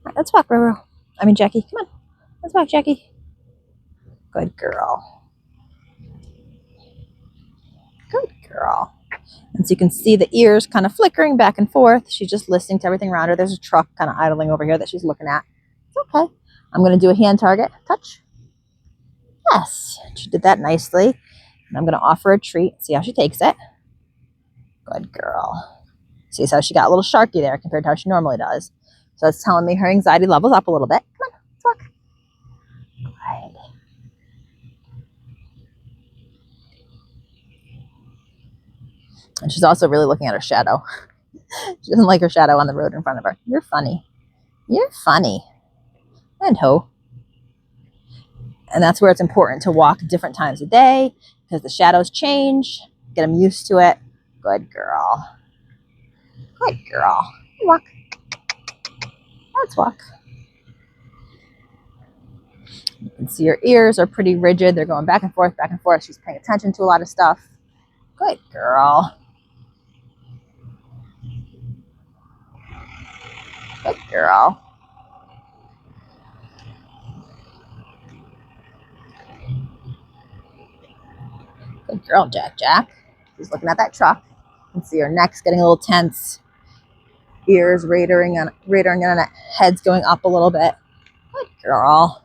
right, let's walk, Roro. I mean, Jackie. Come on. Let's walk, Jackie. Good girl. Good girl. And so you can see the ears kind of flickering back and forth. She's just listening to everything around her. There's a truck kind of idling over here that she's looking at. It's okay. I'm going to do a hand target. Touch. Yes. She did that nicely. And I'm going to offer a treat. See how she takes it. Good girl. See how she got a little sharky there compared to how she normally does. So that's telling me her anxiety level's up a little bit. Come on, let's walk. Good. And she's also really looking at her shadow. She doesn't like her shadow on the road in front of her. You're funny. You're funny. And ho. And that's where it's important to walk different times a day because the shadows change. Get them used to it. Good girl. Good girl. Walk. Let's walk. You can see her ears are pretty rigid. They're going back and forth, back and forth. She's paying attention to a lot of stuff. Good girl. Good girl. Good girl, Jack Jack. She's looking at that truck. You can see her neck's getting a little tense. Ears radaring on it. Head's going up a little bit. Good girl.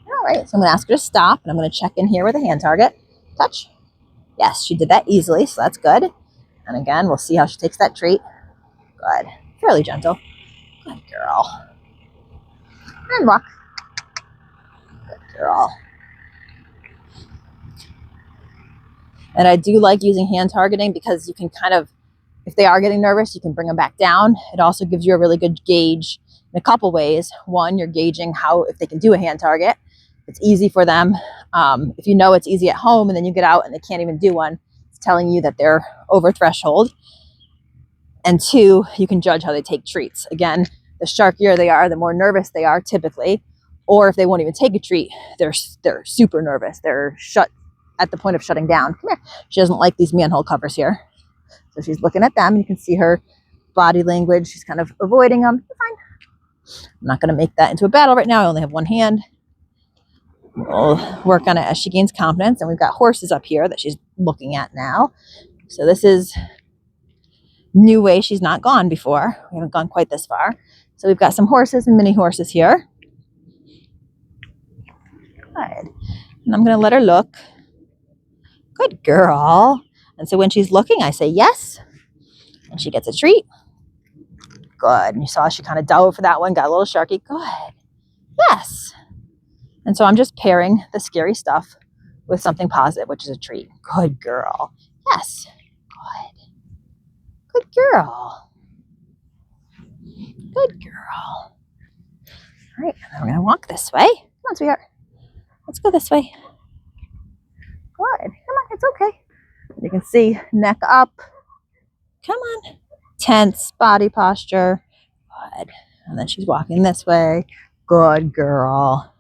All right, so I'm going to ask her to stop, and I'm going to check in here with a hand target. Touch. Yes, she did that easily, so that's good. And again, we'll see how she takes that treat. Good. Fairly gentle. Good girl. And walk. Good girl. And I do like using hand targeting because you can kind of, if they are getting nervous, you can bring them back down. It also gives you a really good gauge in a couple ways. One, you're gauging how, if they can do a hand target. It's easy for them. If you know it's easy at home and then you get out and they can't even do one, it's telling you that they're over threshold. And two, you can judge how they take treats. Again, the sharkier they are, the more nervous they are typically. Or if they won't even take a treat, they're super nervous. They're shut at the point of shutting down. Come here. She doesn't like these manhole covers here. So she's looking at them. You can see her body language. She's kind of avoiding them. Fine. I'm not going to make that into a battle right now. I only have one hand. We'll work on it as she gains confidence. And we've got horses up here that she's looking at now. So this is new way she's not gone before. We haven't gone quite this far. So we've got some horses and mini horses here. Good. And I'm going to let her look. Good girl. And so when she's looking, I say yes. And she gets a treat. Good. And you saw she kind of dove for that one, got a little sharky. Good. Yes. And so I'm just pairing the scary stuff with something positive, which is a treat. Good girl. Yes. Good. Good girl. Good girl. All right. And then we're going to walk this way. Come on, sweetheart. Let's go this way. Good. Come on. It's okay. You can see neck up. Come on. Tense body posture. Good. And then she's walking this way. Good girl.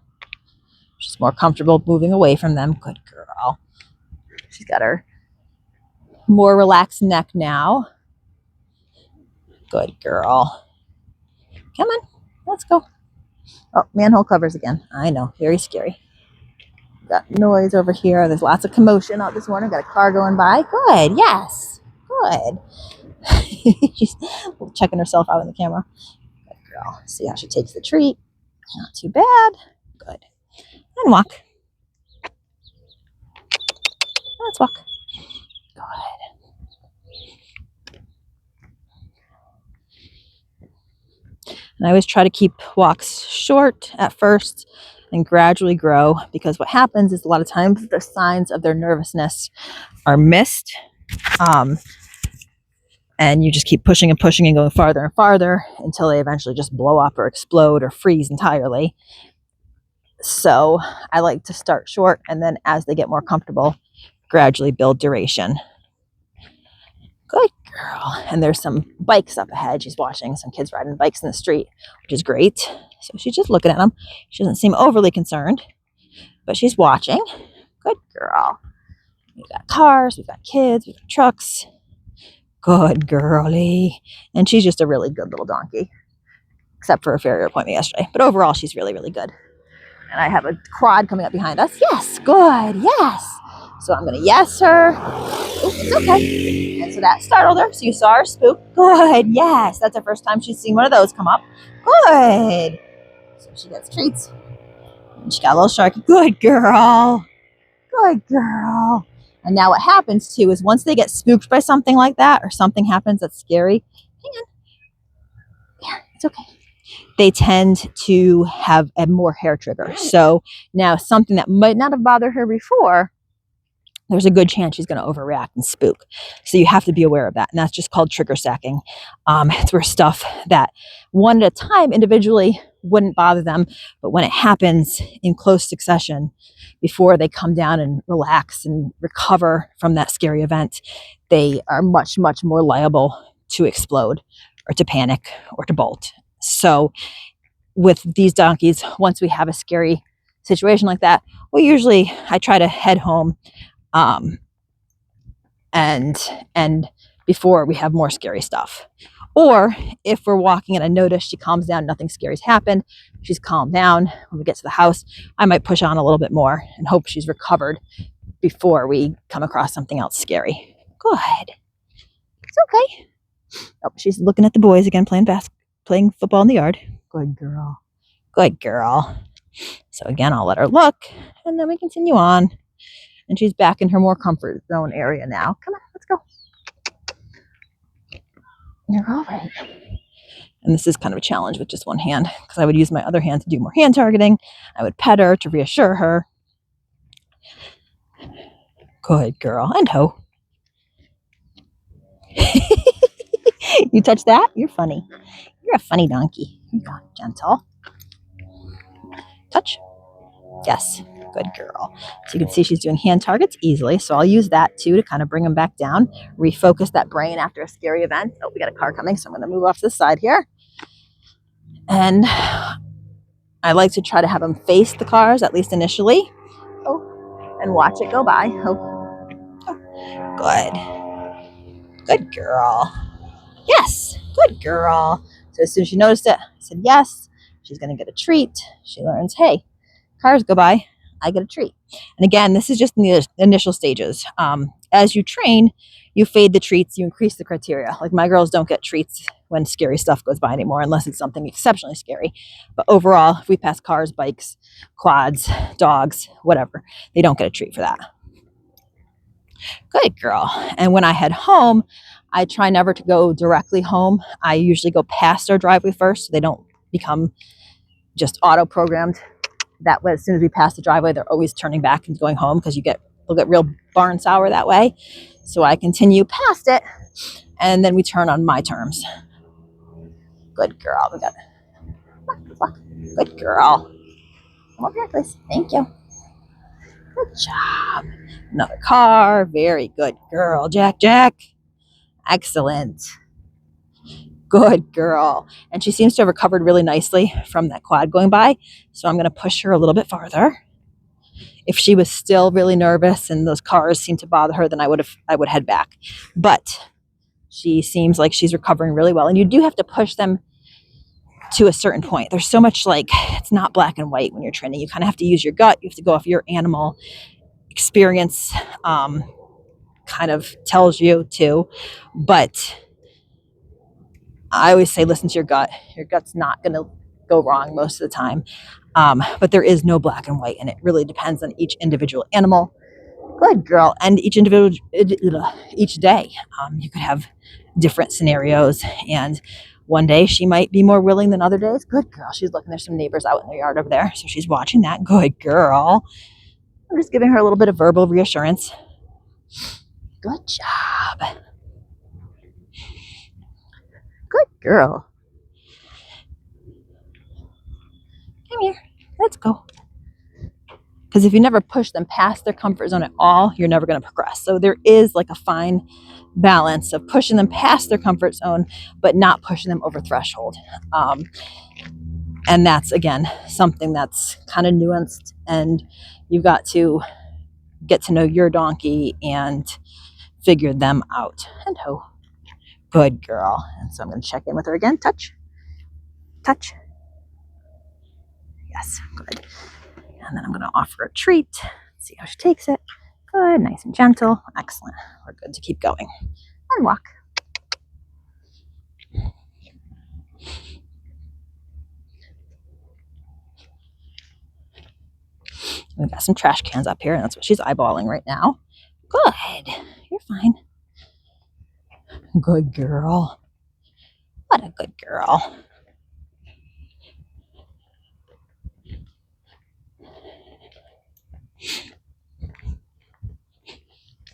She's more comfortable moving away from them. Good girl. She's got her more relaxed neck now. Good girl. Come on. Let's go. Oh, manhole covers again. I know. Very scary. Got noise over here. There's lots of commotion out this morning. Got a car going by. Good. Yes. Good. She's checking herself out in the camera. Good girl. See how she takes the treat. Not too bad. Good. And walk. Let's walk. Good. And I always try to keep walks short at first and gradually grow, because what happens is a lot of times the signs of their nervousness are missed. And you just keep pushing and pushing and going farther and farther until they eventually just blow up or explode or freeze entirely. So I like to start short, and then as they get more comfortable, gradually build duration. Good girl. And there's some bikes up ahead. She's watching some kids riding bikes in the street, which is great. So she's just looking at them. She doesn't seem overly concerned, but she's watching. Good girl. We've got cars, we've got kids, we've got trucks. Good girlie. And she's just a really good little donkey. except for a farrier appointment yesterday. But overall, she's really, really good. And I have a quad coming up behind us. Yes, good, yes. So I'm gonna yes her. Oh, it's okay. And so that startled her. So you saw her spook. Good, yes. That's the first time she's seen one of those come up. Good. So she gets treats. And she got a little sharky. Good girl. Good girl. And now what happens too is once they get spooked by something like that or something happens that's scary, hang on. Yeah, it's okay. They tend to have a more hair trigger. So now something that might not have bothered her before, there's a good chance she's going to overreact and spook. So you have to be aware of that. And that's just called trigger stacking. It's where stuff that one at a time individually wouldn't bother them. But when it happens in close succession, before they come down and relax and recover from that scary event, they are much, much more liable to explode or to panic or to bolt. So with these donkeys, once we have a scary situation like that, I try to head home and before we have more scary stuff. Or if we're walking and I notice she calms down, nothing scary's happened, she's calmed down, when we get to the house, I might push on a little bit more and hope she's recovered before we come across something else scary. Good. It's okay. Oh, she's looking at the boys again, playing football in the yard. Good girl. Good girl. So again, I'll let her look and then we continue on. And she's back in her more comfort zone area now. Come on, let's go. You're all right. And this is kind of a challenge with just one hand because I would use my other hand to do more hand targeting. I would pet her to reassure her. Good girl. And ho. You touch that? You're funny. You're a funny donkey. Here you go. Gentle. Touch. Yes. Good girl. So you can see she's doing hand targets easily. So I'll use that too to kind of bring them back down, refocus that brain after a scary event. Oh, we got a car coming, so I'm going to move off to the side here. And I like to try to have them face the cars, at least initially. Oh, and watch it go by. Oh, good. Good girl. Yes, good girl. So as soon as she noticed it, I said yes. She's going to get a treat. She learns, hey, cars go by, I get a treat. And again, this is just in the initial stages. As you train, you fade the treats, you increase the criteria. Like my girls don't get treats when scary stuff goes by anymore, unless it's something exceptionally scary. But overall, if we pass cars, bikes, quads, dogs, whatever, they don't get a treat for that. Good girl. And when I head home, I try never to go directly home. I usually go past our driveway first so they don't become just auto-programmed. That way, as soon as we pass the driveway, they're always turning back and going home because they'll get real barn sour that way. So I continue past it, and then we turn on my terms. Good girl. We got it. Good girl. Come over here, please. Thank you. Good job. Another car. Very good girl, Jack. Excellent. Good girl. And she seems to have recovered really nicely from that quad going by. So I'm going to push her a little bit farther. If she was still really nervous and those cars seemed to bother her, then I would head back. But she seems like she's recovering really well. And you do have to push them to a certain point. There's so much it's not black and white when you're training. You kind of have to use your gut. You have to go off your animal experience, kind of tells you to. But I always say, listen to your gut. Your gut's not going to go wrong most of the time. But there is no black and white, and it really depends on each individual animal. Good girl. And each day, you could have different scenarios. And one day she might be more willing than other days. Good girl. She's looking. There's some neighbors out in their yard over there. So she's watching that. Good girl. I'm just giving her a little bit of verbal reassurance. Good job. Good girl. Come here. Let's go. Because if you never push them past their comfort zone at all, you're never going to progress. So there is a fine balance of pushing them past their comfort zone, but not pushing them over threshold. And that's, again, something that's kind of nuanced. And you've got to get to know your donkey and figure them out. And ho. Good girl. And so I'm going to check in with her again. Touch. touch. Yes, good. And then I'm going to offer a treat. See how she takes it. Good, nice and gentle. Excellent. We're good to keep going. And walk. We've got some trash cans up here, and that's what she's eyeballing right now. Good. You're fine. Good girl. What a good girl.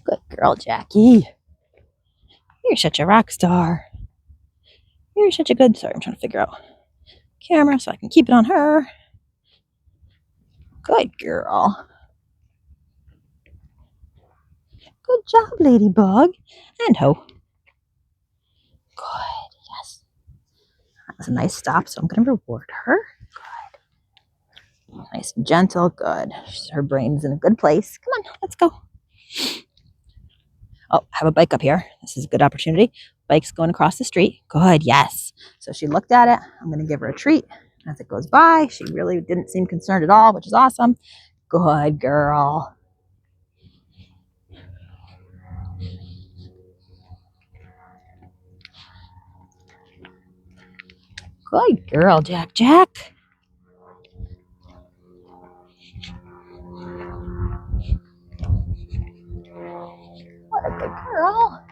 Good girl, Jackie. You're such a rock star. You're such a good... Sorry, I'm trying to figure out camera so I can keep it on her. Good girl. Good job, Ladybug. And ho. Good, yes. That was a nice stop, so I'm going to reward her. Good. Nice and gentle, good. Her brain's in a good place. Come on, let's go. Oh, I have a bike up here. This is a good opportunity. Bike's going across the street. Good, yes. So she looked at it. I'm going to give her a treat. As it goes by, she really didn't seem concerned at all, which is awesome. Good girl. Good girl, Jack. Jack. What a good girl.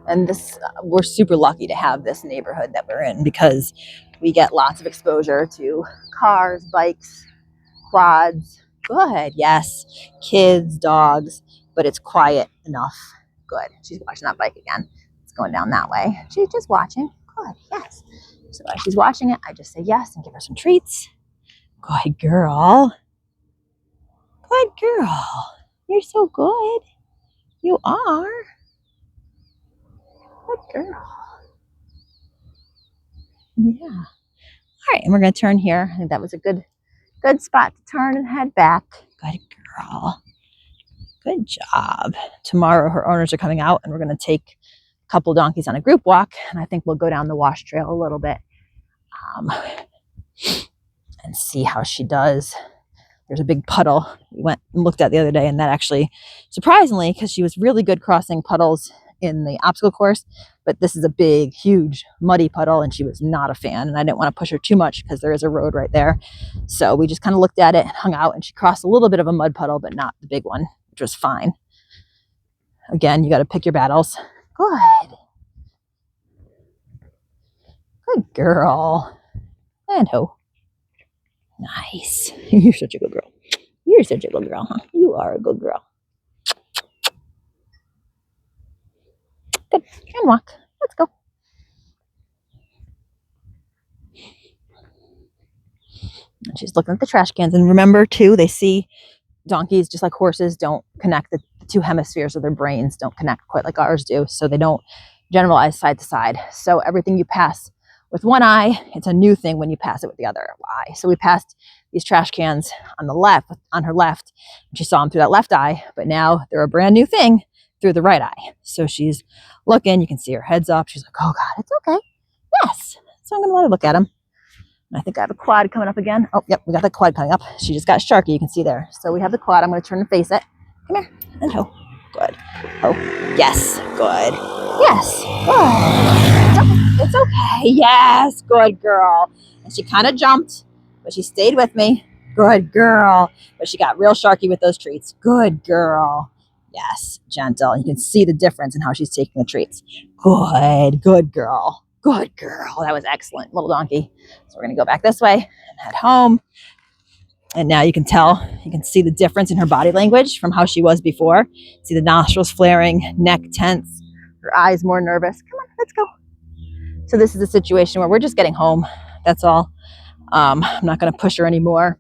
And this, we're super lucky to have this neighborhood that we're in because we get lots of exposure to cars, bikes, quads. Good, yes. Kids, dogs, but it's quiet enough. Good. She's watching that bike again. It's going down that way. She's just watching. Good, yes. So as she's watching it, I just say yes and give her some treats. Good girl. Good girl. You're so good. You are. Good girl. Yeah. All right, and we're going to turn here. I think that was a good spot to turn and head back. Good girl. Good job. Tomorrow her owners are coming out and we're going to take a couple donkeys on a group walk, and I think we'll go down the wash trail a little bit and see how she does. There's a big puddle we went and looked at the other day, and that actually, surprisingly, because she was really good crossing puddles in the obstacle course, but this is a big, huge, muddy puddle, and she was not a fan, and I didn't want to push her too much because there is a road right there. So we just kind of looked at it and hung out, and she crossed a little bit of a mud puddle, but not the big one, which was fine. Again, you got to pick your battles. Good. Good girl. And ho. Nice. You're such a good girl. You're such a good girl, huh? You are a good girl. Good. And walk. Let's go. And she's looking at the trash cans. And remember, too, they see donkeys, just like horses, don't connect. The two hemispheres of their brains don't connect quite like ours do. So they don't generalize side to side. So everything you pass with one eye, it's a new thing when you pass it with the other eye. So we passed these trash cans on the left, on her left, and she saw them through that left eye, but now they're a brand new thing through the right eye. So she's looking, you can see her head's up. She's like, oh God, it's okay. Yes. So I'm going to let her look at them. And I think I have a quad coming up again. Oh, yep, we got the quad coming up. She just got Sharky, you can see there. So we have the quad. I'm going to turn and face it. Come here. And ho. Good. Oh, yes. Good. Yes. Good. It's okay. Yes. Good girl. And she kind of jumped, but she stayed with me. Good girl. But she got real Sharky with those treats. Good girl. Yes. Gentle. You can see the difference in how she's taking the treats. Good. Good girl. Good girl. That was excellent, little donkey. So we're going to go back this way and head home. And now you can tell, you can see the difference in her body language from how she was before. See the nostrils flaring, neck tense, her eyes more nervous. Come on, let's go. So this is a situation where we're just getting home. That's all. I'm not going to push her anymore.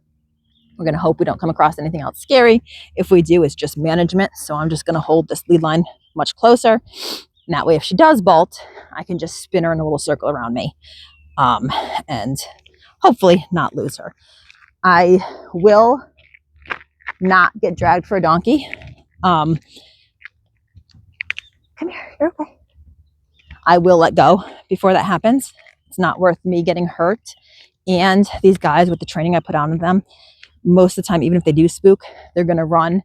We're going to hope we don't come across anything else scary. If we do, it's just management. So I'm just going to hold this lead line much closer. And that way, if she does bolt, I can just spin her in a little circle around me and hopefully not lose her. I will not get dragged for a donkey. Come here, you're okay. I will let go before that happens. not worth me getting hurt. And these guys, with the training I put on them, most of the time, even if they do spook, they're going to run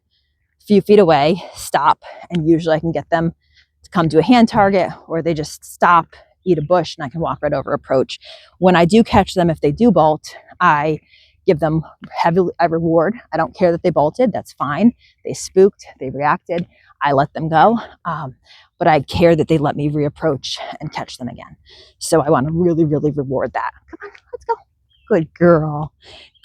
a few feet away, stop, and usually I can get them to come to a hand target, or they just stop, eat a bush, and I can walk right over, approach. When I do catch them, if they do bolt, I give them a reward. I don't care that they bolted. That's fine. They spooked. They reacted. I let them go. But I care that they let me reapproach and catch them again. So I want to really, really reward that. Come on, let's go. Good girl.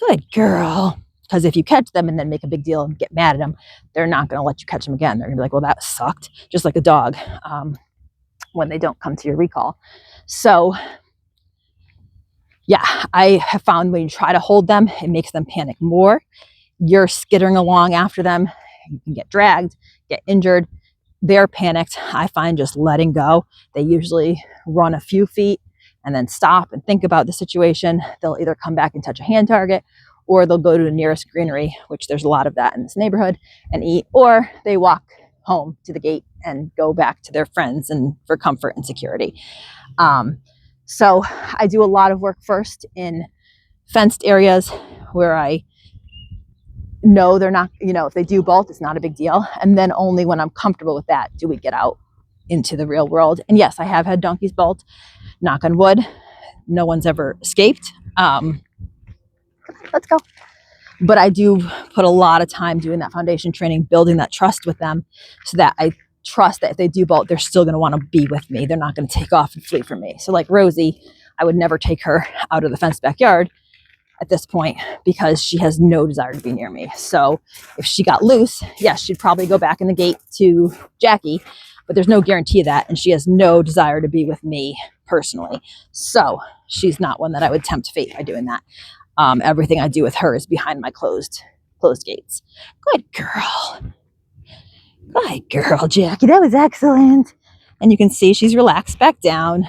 Good girl. Because if you catch them and then make a big deal and get mad at them, they're not going to let you catch them again. They're going to be like, well, that sucked. Just like a dog when they don't come to your recall. So yeah, I have found when you try to hold them, it makes them panic more. You're skittering along after them. You can get dragged, get injured. They're panicked. I find just letting go. They usually run a few feet and then stop and think about the situation. They'll either come back and touch a hand target, or they'll go to the nearest greenery, which there's a lot of that in this neighborhood, and eat, or they walk home to the gate and go back to their friends and for comfort and security. So I do a lot of work first in fenced areas where I know they're not, if they do bolt, it's not a big deal. And then only when I'm comfortable with that do we get out into the real world. And yes, I have had donkeys bolt, knock on wood. No one's ever escaped. Let's go. But I do put a lot of time doing that foundation training, building that trust with them, so that I trust that if they do bolt, they're still going to want to be with me. They're not going to take off and flee from me. So like Rosie, I would never take her out of the fenced backyard at this point because she has no desire to be near me. So if she got loose, yes, she'd probably go back in the gate to Jackie, but there's no guarantee of that. And she has no desire to be with me personally. So she's not one that I would tempt fate by doing that. Everything I do with her is behind my closed gates. Good girl. Good girl, Jackie. That was excellent. And you can see she's relaxed back down.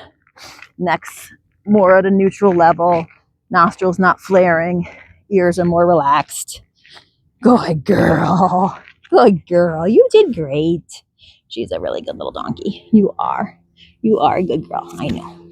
Neck's more at a neutral level. Nostrils not flaring. Ears are more relaxed. Good girl. Good girl. You did great. She's a really good little donkey. You are. You are a good girl. I know.